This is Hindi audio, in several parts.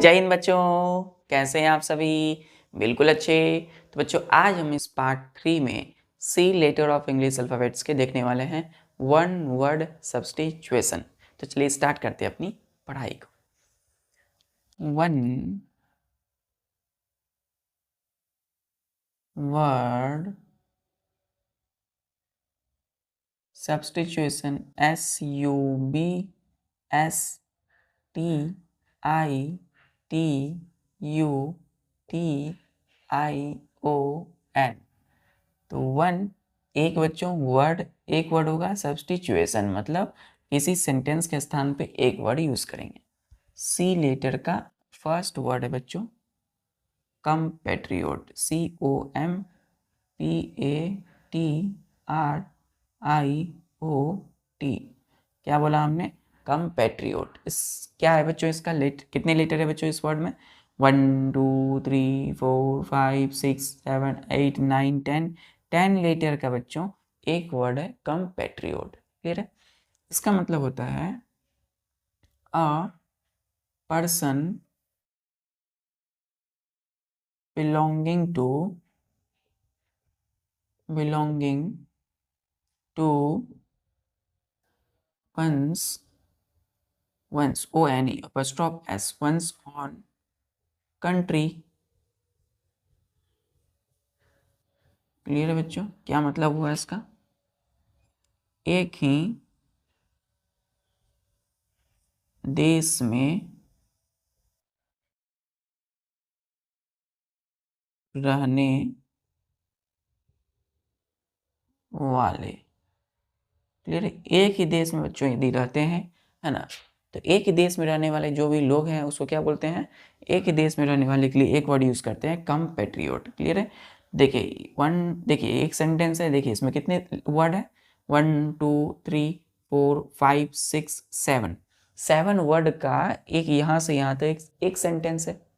जय हिंद बच्चों, कैसे हैं आप सभी? बिल्कुल अच्छे। तो बच्चों आज हम इस पार्ट 3 में सी लेटर ऑफ इंग्लिश अल्फ़ाबेट्स के देखने वाले हैं वन वर्ड सब्स्टिट्यूशन। तो चलिए स्टार्ट करते हैं अपनी पढ़ाई को। One word substitution SUBSTITUTION। तो वन एक बच्चों वर्ड एक वर्ड होगा, सब्स्टिट्यूशन मतलब किसी सेंटेंस के स्थान पे एक वर्ड यूज करेंगे। सी लेटर का फर्स्ट वर्ड है बच्चों कंपैट्रियोट, COMPATRIOT। क्या बोला हमने? कंपैट्रियोट। इस क्या है बच्चों इसका कितने लेटर है बच्चों इस वर्ड में? 1 2 3 4 5 6 7 8 9 10 10 लेटर का बच्चों एक वर्ड है कंपैट्रियोट। क्लियर है? इसका मतलब होता है a person belonging to one's one's on country। Clear है बच्चों? क्या मतलब हुआ इसका? एक ही देश में रहने वाले। क्लियर है? एक ही देश में बच्चों यदि रहते हैं, है ना, तो एक ही देश में रहने वाले जो भी लोग हैं उसको क्या बोलते हैं? एक ही देश में रहने वाले के लिए एक वर्ड यूज करते हैं कंपैट्रियोट। क्लियर है? देखिए एक सेंटेंस है, देखिए इसमें कितने वर्ड है? 1 2 3 4 5 6 7 7 वर्ड का एक यहाँ से यहाँ तक एक सेंटेंस है।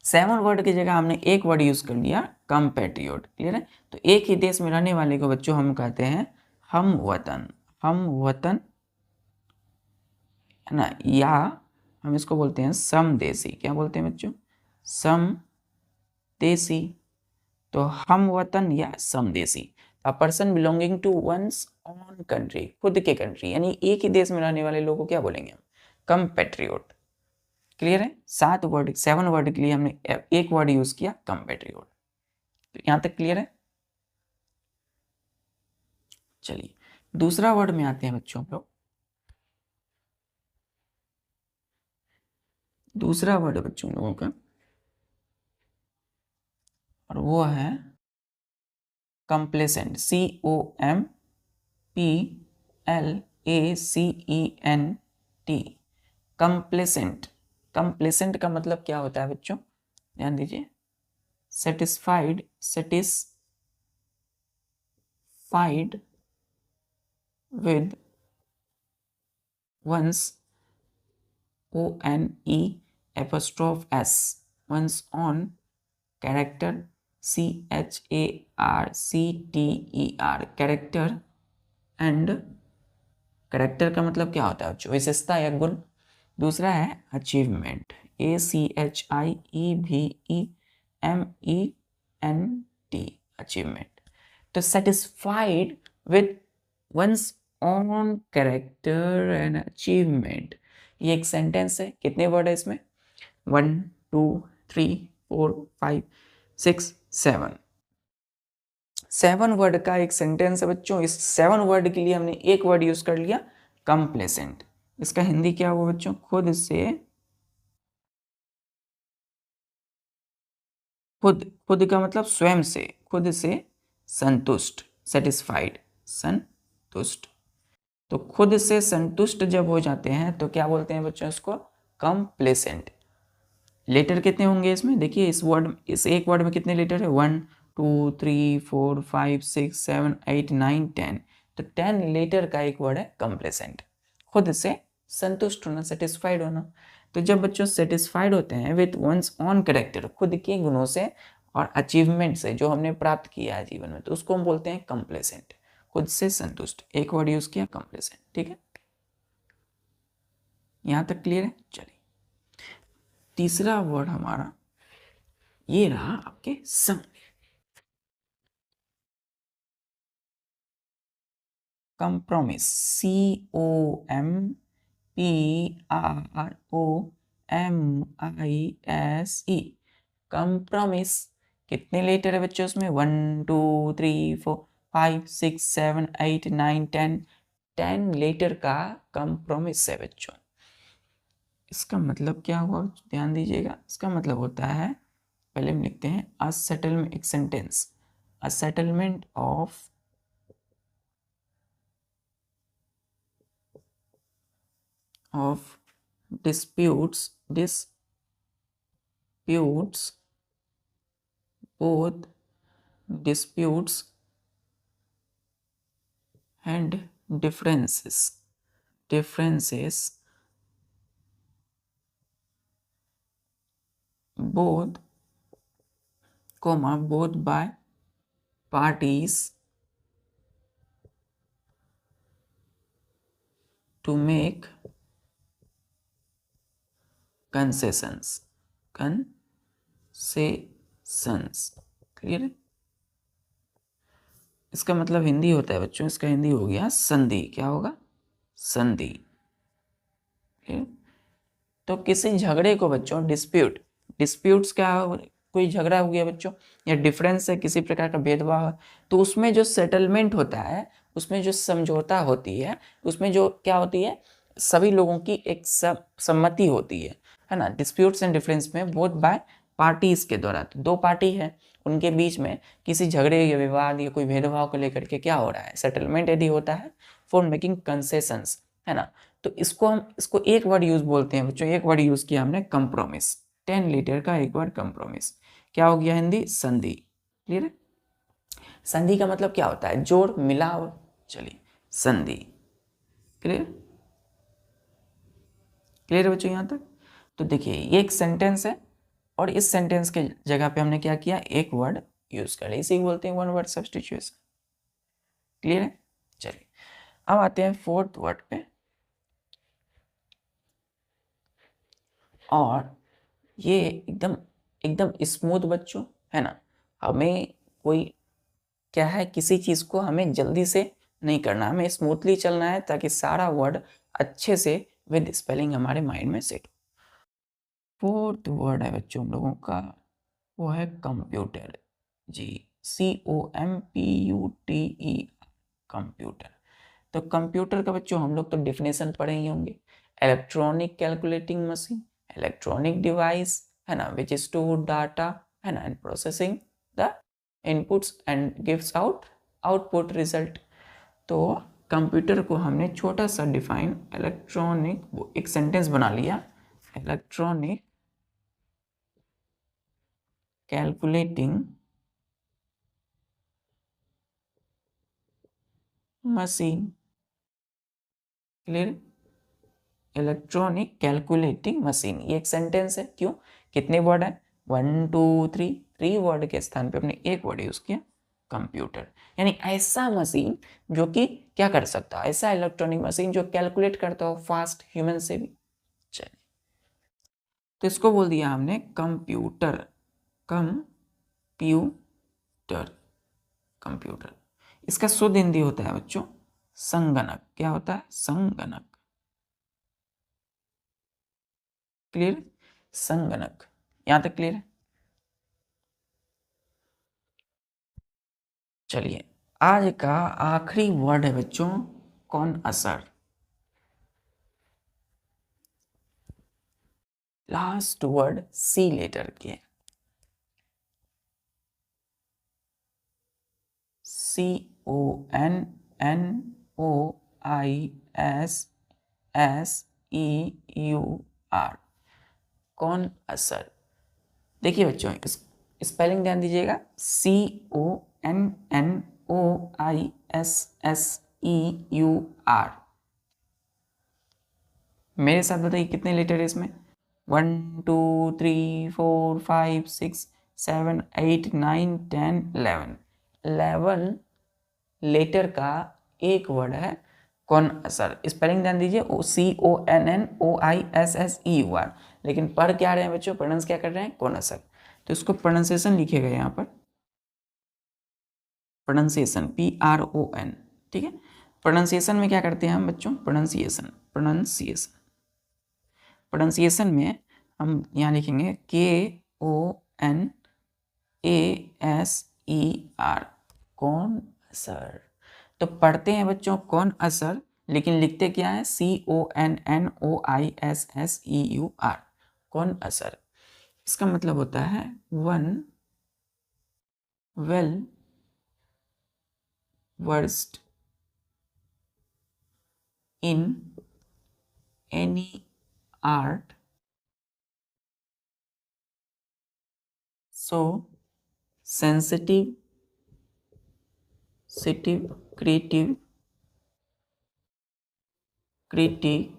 7 वर्ड की जगह हमने एक वर्ड यूज कर लिया कंपैट्रियोट। क्लियर है? तो एक ही देश में रहने वाले को बच्चों हम कहते हैं हम वतन, है ना, या हम इसको बोलते हैं समदेशी। क्या बोलते हैं बच्चों? समदेशी। तो हम वतन या समदेशी, a person belonging to one's own country, खुद के कंट्री, यानी एक ही देश में रहने वाले लोगों को क्या बोलेंगे हम? कंपैट्रियोट। क्लियर है? 7 वर्ड के लिए हमने एक वर्ड यूज किया कंपैट्रियोट। तो यहां तक क्लियर है? चलिए दूसरा वर्ड में आते हैं बच्चों हम लोग। दूसरा वर्ड है बच्चों लोगों का, और वो है कंप्लेसेंट, COMPLACENT। कंप्लेसेंट का मतलब क्या होता है बच्चों? ध्यान दीजिए। Satisfied with one's ONE'(S), one's own character, CHARCTER, character, and character का मतलब क्या होता है बच्चों? विशेषता या गुण। दूसरा है अचीवमेंट, ACHIEVEMENT, अचीवमेंट। तो satisfied with one's own character and achievement, ये एक सेंटेंस है। कितने वर्ड है इसमें? 1 2 3 4 5 6 7 वर्ड का एक सेंटेंस है बच्चों। इस 7 वर्ड के लिए हमने एक वर्ड यूज कर लिया कंप्लेसेंट। इसका हिंदी क्या हुआ बच्चों? खुद का मतलब स्वयं से, खुद से संतुष्ट, सेटिस्फाइड, संतुष्ट। तो खुद से संतुष्ट जब हो जाते हैं तो क्या बोलते हैं बच्चों इसको? कंप्लेसेंट। लेटर कितने होंगे इसमें? देखिए इस एक वर्ड में कितने लेटर है? 1 2 3 4 5 6 7 8 9 10। तो 10 लेटर का एक वर्ड है कंप्लेसेंट। खुद से संतुष्ट होना, सेटिस्फाइड होना। तो जब बच्चों सेटिस्फाइड होते हैं विथ वंस ऑन कैरेक्टर, खुद के गुणों से और अचीवमेंट से, जो हमने प्राप्त किया है जीवन में, तो उसको हम बोलते हैं कंप्लेसेंट, खुद से संतुष्ट। एक वर्ड यूज किया कंप्लेसेंट। ठीक है? यहां तक क्लियर है? चलिए तीसरा वर्ड हमारा ये रहा आपके संग। कंप्रोमिस, COMPROMISE, कंप्रोमिस। कितने लेटर है बच्चों उसमें? 1 2 3 4 5 6 7 8 9 10, 10 लेटर का कंप्रोमिस है बच्चों। इसका मतलब क्या हुआ? ध्यान दीजिएगा। इसका मतलब होता है, पहले हम लिखते हैं अ सेटलमेंट, एक sentence, a settlement of disputes both disputes and differences both by parties to make concessions। Clear है? इसका मतलब हिंदी होता है बच्चों, इसका हिंदी हो गया संधि। क्या होगा? संधि। तो किसी झगड़े को बच्चों डिस्प्यूट्स क्या, कोई झगड़ा हो गया बच्चों, या डिफरेंस है, किसी प्रकार का भेदभाव है, तो उसमें जो सेटलमेंट होता है, उसमें जो समझौता होती है, उसमें जो क्या होती है, सभी लोगों की एक सम्मति होती है ना। डिस्प्यूट्स एंड डिफरेंस में बोथ बाय पार्टीज के द्वारा, तो दो पार्टी है, उनके बीच में किसी झगड़े या विवाद या कोई भेदभाव को लेकर के क्या हो रहा है, सेटलमेंट यदि होता है, फॉर मेकिंग कंसेशंस, है ना। तो इसको एक वर्ड यूज बोलते हैं बच्चों, एक वर्ड यूज किया हमने, कंप्रोमिस। 10 लीटर का एक वर्ड कंप्रोमिस। क्या हो गया हिंदी? संधि। क्लियर है? संधि का मतलब क्या होता है? जोड़, मिलाव। चलिए, संधि। क्लियर? क्लियर है बच्चों यहां तक? तो देखिए, ये एक सेंटेंस है और इस सेंटेंस के जगह पे हमने क्या किया, एक वर्ड यूज कर लिया, इसी बोलते हैं वन वर्ड सब्स्टिट्यूशन। क्लियर है? चलिए, अब आते हैं फोर्थ वर्ड पे। और ये एकदम एकदम स्मूथ बच्चों, है ना। हमें कोई क्या है, किसी चीज को हमें जल्दी से नहीं करना, हमें स्मूथली चलना है, ताकि सारा वर्ड अच्छे से विद स्पेलिंग हमारे माइंड में सेट। फोर्थ वर्ड है बच्चों हम लोगों का, वो है कंप्यूटर। जी, COMPUTER, कंप्यूटर। तो कंप्यूटर का बच्चों हम लोग तो डिफिनेशन पढ़े ही होंगे। Electronic calculating machine, electronic device, है ना, विच स्टोर डाटा, है ना, and processing the inputs and gives output result. तो कंप्यूटर को हमने छोटा सा डिफाइन, इलेक्ट्रॉनिक, एक सेंटेंस बना लिया, electronic calculating machine. Clear? Electronic calculating machine, ये एक सेंटेंस है। क्यों? कितने वर्ड है? 1 2 3, 3 वर्ड के स्थान पे हमने एक वर्ड यूज किया, कंप्यूटर। यानी ऐसा मशीन जो कि क्या कर सकता है, ऐसा इलेक्ट्रॉनिक मशीन जो कैलकुलेट करता हो फास्ट, ह्यूमन से भी। चलिए, तो इसको बोल दिया हमने कंप्यूटर। Computer, computer. इसका शुद्ध हिंदी होता है बच्चों संगणक। क्या होता है? संगणक। क्लियर? संगणक। यहां तक क्लियर है? चलिए, आज का आखिरी वर्ड है बच्चों कौन असर। लास्ट वर्ड सी लेटर के, CONNOISSEUR, कौन असर। देखिए बच्चों, इस स्पेलिंग ध्यान दीजिएगा, CONNOISSEUR। मेरे साथ बताइए कितने लेटर है इसमें? 1 2 3 4 5 6 7 8 9 10 11, 11 लेटर का एक वर्ड है कौन असर। स्पेलिंग ध्यान दीजिए, CONNOISSEUR, लेकिन पढ़ क्या रहे हैं बच्चों, प्रोनाउंस क्या कर रहे हैं, कौन असर। तो इसको प्रोनाउंसिएशन लिखेगा यहाँ पर, प्रोनाउंसिएशन PRON, ठीक है। प्रोनाउंसिएशन में क्या करते हैं हम बच्चों, प्रोनाउंसिएशन में हम यहाँ लिखेंगे KONASER, कौन असर। तो पढ़ते हैं बच्चों कौन असर, लेकिन लिखते क्या है, CONNOISSEUR, कौन असर। इसका मतलब होता है one well versed in any art, so sensitive, creative, critic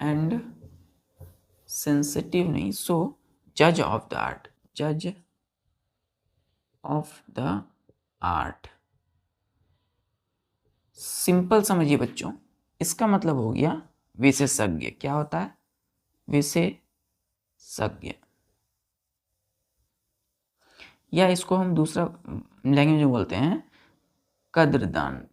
and sensitive नहीं, so judge of the art। Simple समझिए बच्चों, इसका मतलब हो गया विशेषज्ञ। क्या होता है, विशेषज्ञ, या इसको हम दूसरा लैंग्वेज में बोलते हैं कद्रदान।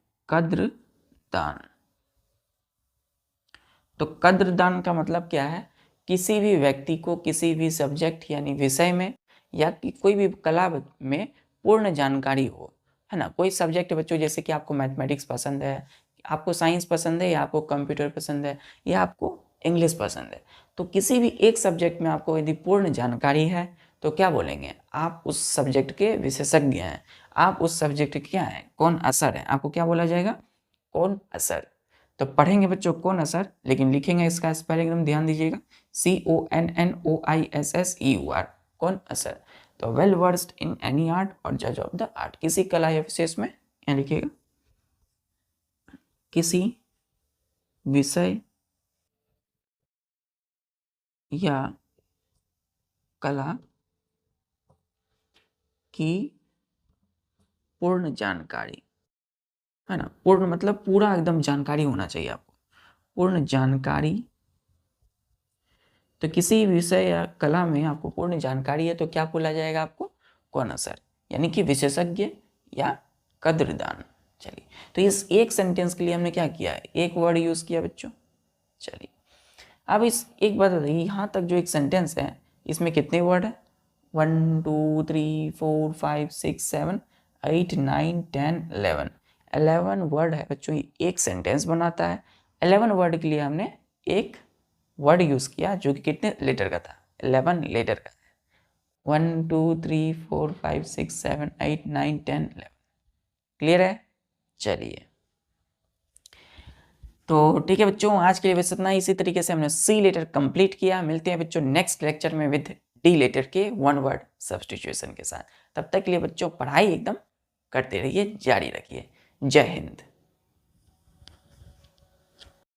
तो कद्रदान का मतलब क्या है, किसी भी व्यक्ति को किसी भी सब्जेक्ट यानी विषय में या कोई भी कला में पूर्ण जानकारी हो, है ना। कोई सब्जेक्ट बच्चों, जैसे कि आपको मैथमेटिक्स पसंद है, आपको साइंस पसंद है, या आपको कंप्यूटर पसंद है, या आपको इंग्लिश पसंद है, तो किसी भी एक सब्जेक्ट में आपको यदि पूर्ण जानकारी है तो क्या बोलेंगे, आप उस सब्जेक्ट के विशेषज्ञ हैं, आप उस सब्जेक्ट के क्या है, कौन असर है, आपको क्या बोला जाएगा, कौन असर। तो पढ़ेंगे बच्चों कौन असर, लेकिन लिखेंगे इसका स्पेलिंग एकदम ध्यान दीजिएगा, CONNOISSEUR, कौन असर। तो well versed in any art और जज ऑफ द आर्ट, किसी कला या विशेष में, यहाँ लिखिएगा किसी विषय या कला की पूर्ण जानकारी, है ना। पूर्ण मतलब पूरा एकदम जानकारी होना चाहिए आपको, पूर्ण जानकारी। तो किसी विषय या कला में आपको पूर्ण जानकारी है तो क्या बोला जाएगा आपको, कौन असर, यानी कि विशेषज्ञ या कद्रदान। चलिए, तो इस एक सेंटेंस के लिए हमने क्या किया है, एक वर्ड यूज किया बच्चों। चलिए, अब इस एक बात बताइए, यहाँ तक जो एक सेंटेंस है इसमें कितने वर्ड है, 1 2 3 4 5 6 7 8 9 10 11 वर्ड है बच्चों। एक सेंटेंस बनाता है, 11 वर्ड के लिए हमने एक वर्ड यूज किया जो कि कितने लेटर का था, 11 लेटर का। 1 2 3 4 5 6 7 8 9 10 11, क्लियर है। चलिए, तो ठीक है बच्चों, आज के लिए बस इतना। इसी तरीके से हमने सी लेटर कंप्लीट किया। मिलते हैं बच्चों नेक्स्ट लेक्चर में विद डी लेटर के वन वर्ड सब्स्टिट्यूशन के साथ। तब तक के लिए बच्चों पढ़ाई एकदम करते रहिए, जारी रखिए। जय हिंद।